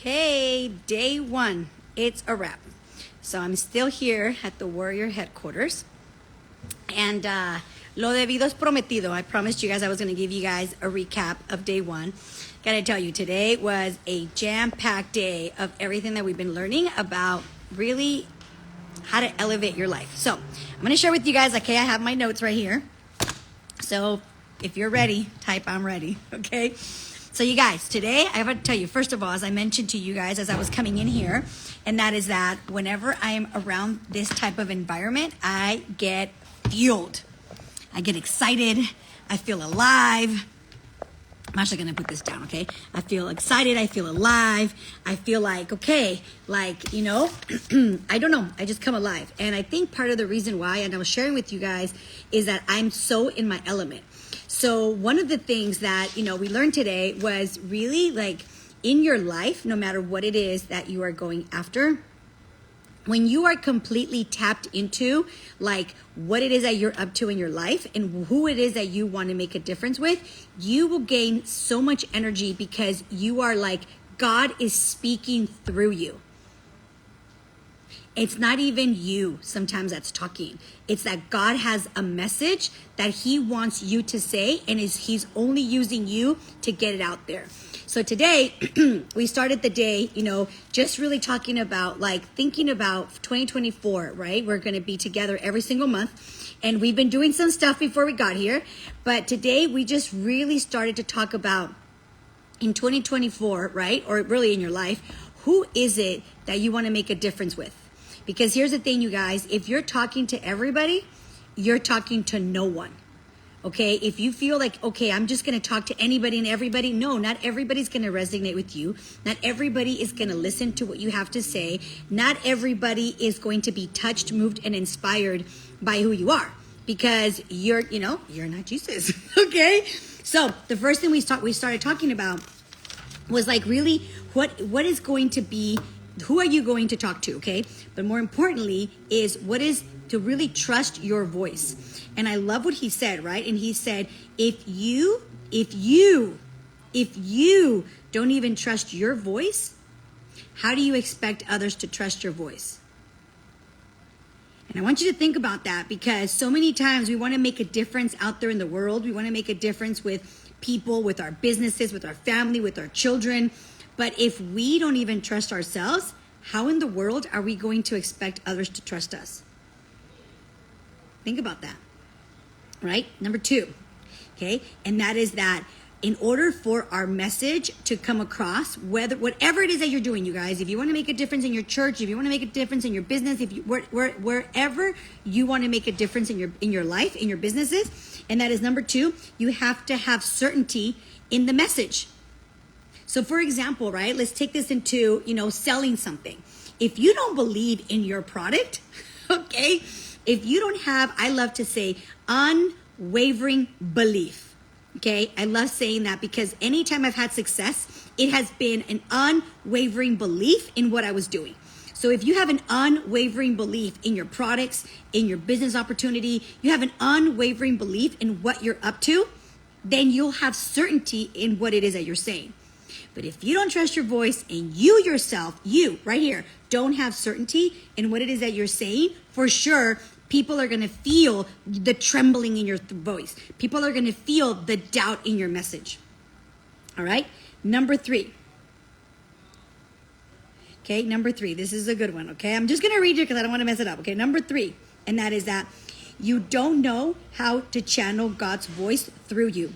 Okay, day one, it's a wrap. So I'm still here at the Warrior headquarters. And lo debido es prometido. I promised you guys I was going to give you guys a recap of day one. Gotta tell you, today was a jam-packed day of everything that we've been learning about really how to elevate your life. So I'm going to share with you guys, okay, I have my notes right here. So if you're ready, type I'm ready, okay? So you guys, today I have to tell you, first of all, as I mentioned to you guys as I was coming in here, and that is that whenever I am around this type of environment, I get fueled. I get excited. I feel alive. I'm actually going to put this down, okay? I feel excited. I feel alive. I feel like, okay, like, you know, I don't know. I just come alive. And I think part of the reason why, and I was sharing with you guys, is that I'm so in my element. So one of the things that, you know, we learned today was really like in your life, no matter what it is that you are going after, when you are completely tapped into like what it is that you're up to in your life and who it is that you want to make a difference with, you will gain so much energy because you are like, God is speaking through you. It's not even you sometimes that's talking. It's that God has a message that he wants you to say, and he's only using you to get it out there. So today, we started the day, you know, just really talking about like thinking about 2024, right? We're going to be together every single month. And we've been doing some stuff before we got here. But today, we just really started to talk about in 2024, right? Or really in your life, who is it that you want to make a difference with? Because here's the thing, you guys, if you're talking to everybody, you're talking to no one. Okay, if you feel like, okay, I'm just going to talk to anybody and everybody, no, not everybody's going to resonate with you. Not everybody is going to listen to what you have to say. Not everybody is going to be touched, moved, and inspired by who you are because you're not Jesus. Okay, so the first thing we started talking about was like really what is going to be, who are you going to talk to, okay? But more importantly is what is to really trust your voice. And I love what he said, right? And he said, if you don't even trust your voice, how do you expect others to trust your voice? And I want you to think about that because so many times we want to make a difference out there in the world. We want to make a difference with people, with our businesses, with our family, with our children. But if we don't even trust ourselves, how in the world are we going to expect others to trust us? Think about that, right? Number two, okay? And that is that in order for our message to come across, whatever it is that you're doing, you guys, if you want to make a difference in your church, if you want to make a difference in your business, if you, wherever you want to make a difference in your life, in your businesses, and that is number two, you have to have certainty in the message. So for example, right, let's take this into, selling something. If you don't believe in your product, okay, if you don't have, I love to say, unwavering belief, okay? I love saying that because anytime I've had success, it has been an unwavering belief in what I was doing. So if you have an unwavering belief in your products, in your business opportunity, you have an unwavering belief in what you're up to, then you'll have certainty in what it is that you're saying. But if you don't trust your voice and you yourself, you right here, don't have certainty in what it is that you're saying, for sure, people are going to feel the trembling in your voice. People are going to feel the doubt in your message. All right? Number three. Okay, number three. This is a good one, okay? I'm just going to read it because I don't want to mess it up. Okay, number three. And that is that you don't know how to channel God's voice through you.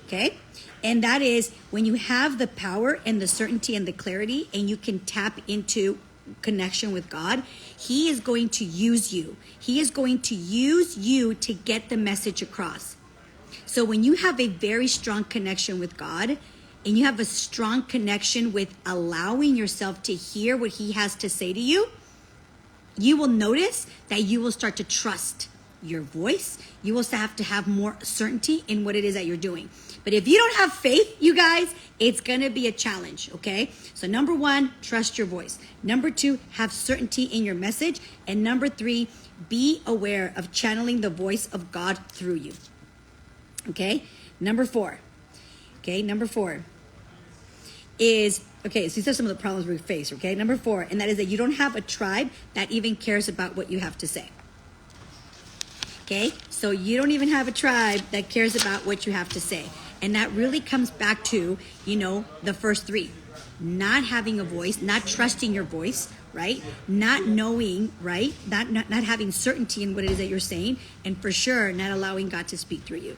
Okay? And that is when you have the power and the certainty and the clarity and you can tap into connection with God, he is going to use you. He is going to use you to get the message across. So when you have a very strong connection with God and you have a strong connection with allowing yourself to hear what he has to say to you, you will notice that you will start to trust your voice. You will have to have more certainty in what it is that you're doing. But if you don't have faith, you guys, it's going to be a challenge, okay? So number one, trust your voice. Number two, have certainty in your message. And number three, be aware of channeling the voice of God through you, okay? Number four, is, okay, so these are some of the problems we face, okay? Number 4, and that is that you don't have a tribe that even cares about what you have to say. Okay, so you don't even have a tribe that cares about what you have to say. And that really comes back to, the first 3. Not having a voice, not trusting your voice, right? Not knowing, right? Not having certainty in what it is that you're saying, and for sure, not allowing God to speak through you.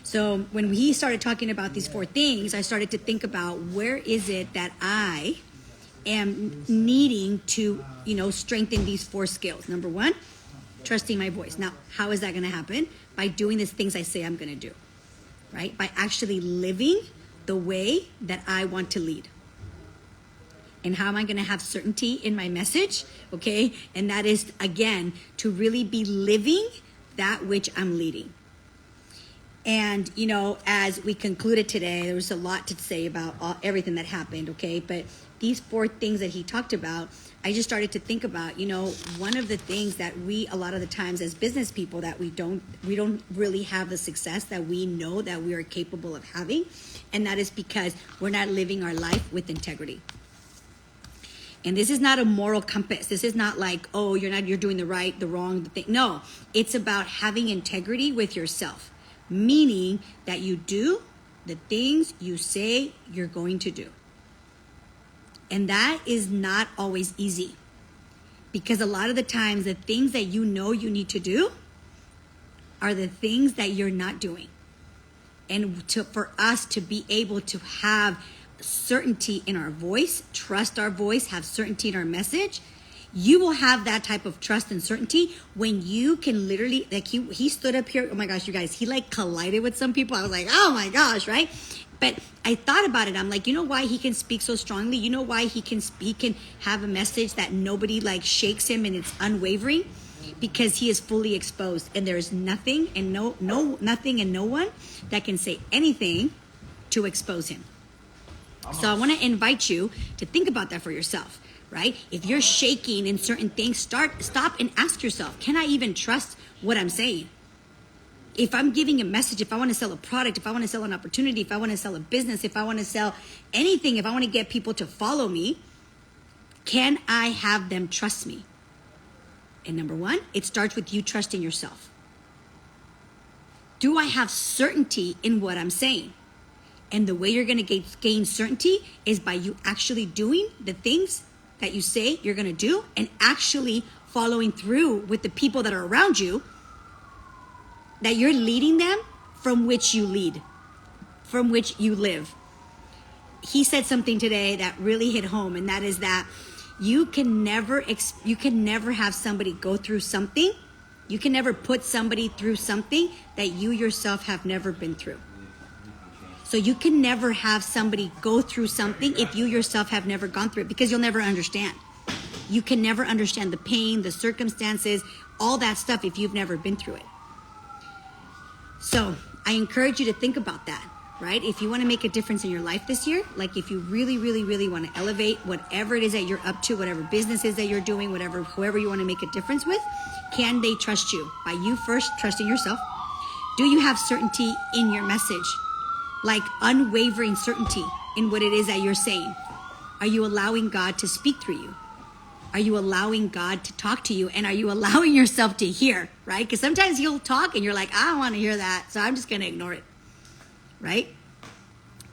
So when he started talking about these 4 things, I started to think about where is it that I am needing to, strengthen these 4 skills. Number 1, trusting my voice. Now, how is that going to happen? By doing the things I say I'm going to do, right? By actually living the way that I want to lead. And how am I going to have certainty in my message? Okay. And that is, again, to really be living that which I'm leading. And, as we concluded today, there was a lot to say about everything that happened. Okay. But these 4 things that he talked about, I just started to think about, one of the things that we, a lot of the times as business people, that we don't really have the success that we know that we are capable of having. And that is because we're not living our life with integrity. And this is not a moral compass. This is not like, oh, you're doing the right, the wrong, the thing. No, it's about having integrity with yourself, meaning that you do the things you say you're going to do. And that is not always easy, because a lot of the times the things that you need to do are the things that you're not doing. And for us to be able to have certainty in our voice, trust our voice, have certainty in our message, you will have that type of trust and certainty when you can literally, like he stood up here, oh my gosh, you guys, he like collided with some people. I was like, oh my gosh, right? But I thought about it. I'm like, you know why he can speak so strongly? You know why he can have a message that nobody like shakes him and it's unwavering? Because he is fully exposed, and there is nothing and nothing and no one that can say anything to expose him. So I want to invite you to think about that for yourself, right? If you're shaking in certain things, stop and ask yourself, can I even trust what I'm saying? If I'm giving a message, if I want to sell a product, if I want to sell an opportunity, if I want to sell a business, if I want to sell anything, if I want to get people to follow me, can I have them trust me? And number 1, it starts with you trusting yourself. Do I have certainty in what I'm saying? And the way you're going to gain certainty is by you actually doing the things that you say you're going to do, and actually following through with the people that are around you, that you're leading them from which you lead, from which you live. He said something today that really hit home, and that is that you can never have somebody go through something. You can never put somebody through something that you yourself have never been through. So you can never have somebody go through something if you yourself have never gone through it, because you'll never understand. You can never understand the pain, the circumstances, all that stuff if you've never been through it. So I encourage you to think about that, right? If you want to make a difference in your life this year, like if you really, really, really want to elevate whatever it is that you're up to, whatever business is that you're doing, whoever you want to make a difference with, can they trust you? By you first trusting yourself. Do you have certainty in your message? Like unwavering certainty in what it is that you're saying? Are you allowing God to speak through you? Are you allowing God to talk to you? And are you allowing yourself to hear, right? Because sometimes you'll talk and you're like, I don't want to hear that, so I'm just going to ignore it, right?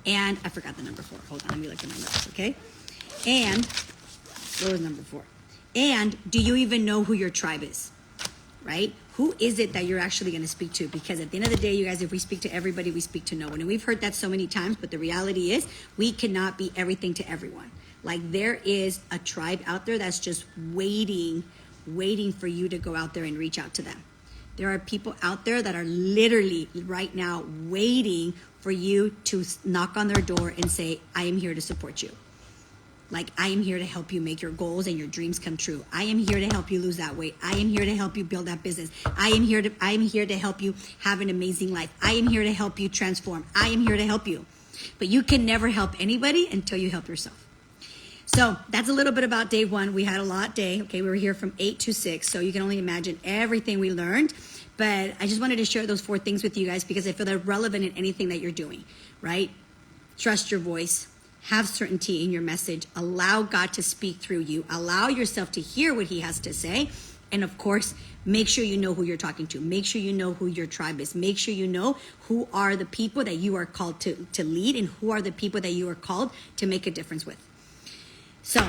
And I forgot the number 4. Hold on, let me look at my notes, okay? And what was number 4? And do you even know who your tribe is, right? Who is it that you're actually going to speak to? Because at the end of the day, you guys, if we speak to everybody, we speak to no one. And we've heard that so many times, but the reality is we cannot be everything to everyone. Like there is a tribe out there that's just waiting for you to go out there and reach out to them. There are people out there that are literally right now waiting for you to knock on their door and say, I am here to support you. Like, I am here to help you make your goals and your dreams come true. I am here to help you lose that weight. I am here to help you build that business. I am here to help you have an amazing life. I am here to help you transform. I am here to help you. But you can never help anybody until you help yourself. So that's a little bit about day 1. We had a lot day. Okay, we were here from 8 to 6. So you can only imagine everything we learned. But I just wanted to share those 4 things with you guys because I feel they're relevant in anything that you're doing, right? Trust your voice. Have certainty in your message. Allow God to speak through you. Allow yourself to hear what he has to say. And of course, make sure you know who you're talking to. Make sure you know who your tribe is. Make sure you know who are the people that you are called to lead, and who are the people that you are called to make a difference with. So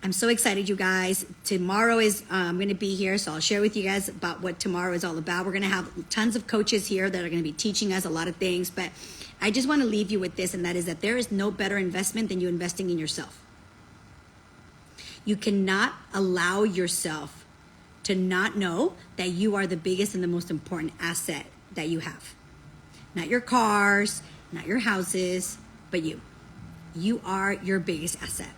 I'm so excited, you guys. Tomorrow is I'm going to be here, so I'll share with you guys about what tomorrow is all about. We're going to have tons of coaches here that are going to be teaching us a lot of things, but I just want to leave you with this, and that is that there is no better investment than you investing in yourself. You cannot allow yourself to not know that you are the biggest and the most important asset that you have. Not your cars, not your houses, but you. You are your biggest asset.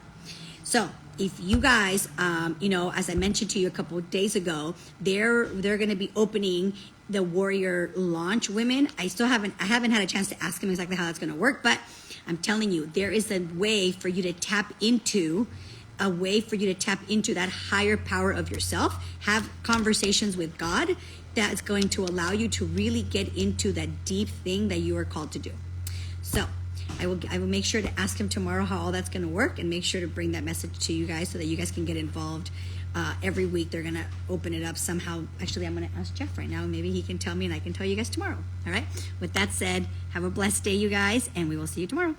So if you guys, as I mentioned to you a couple of days ago, they're going to be opening the Warrior Launch Women. I haven't had a chance to ask them exactly how that's going to work, but I'm telling you, there is a way for you to tap into that higher power of yourself. Have conversations with God that's going to allow you to really get into that deep thing that you are called to do. So I will make sure to ask him tomorrow how all that's going to work, and make sure to bring that message to you guys so that you guys can get involved. Every week they're going to open it up somehow. Actually, I'm going to ask Jeff right now. Maybe he can tell me, and I can tell you guys tomorrow. All right? With that said, have a blessed day, you guys, and we will see you tomorrow.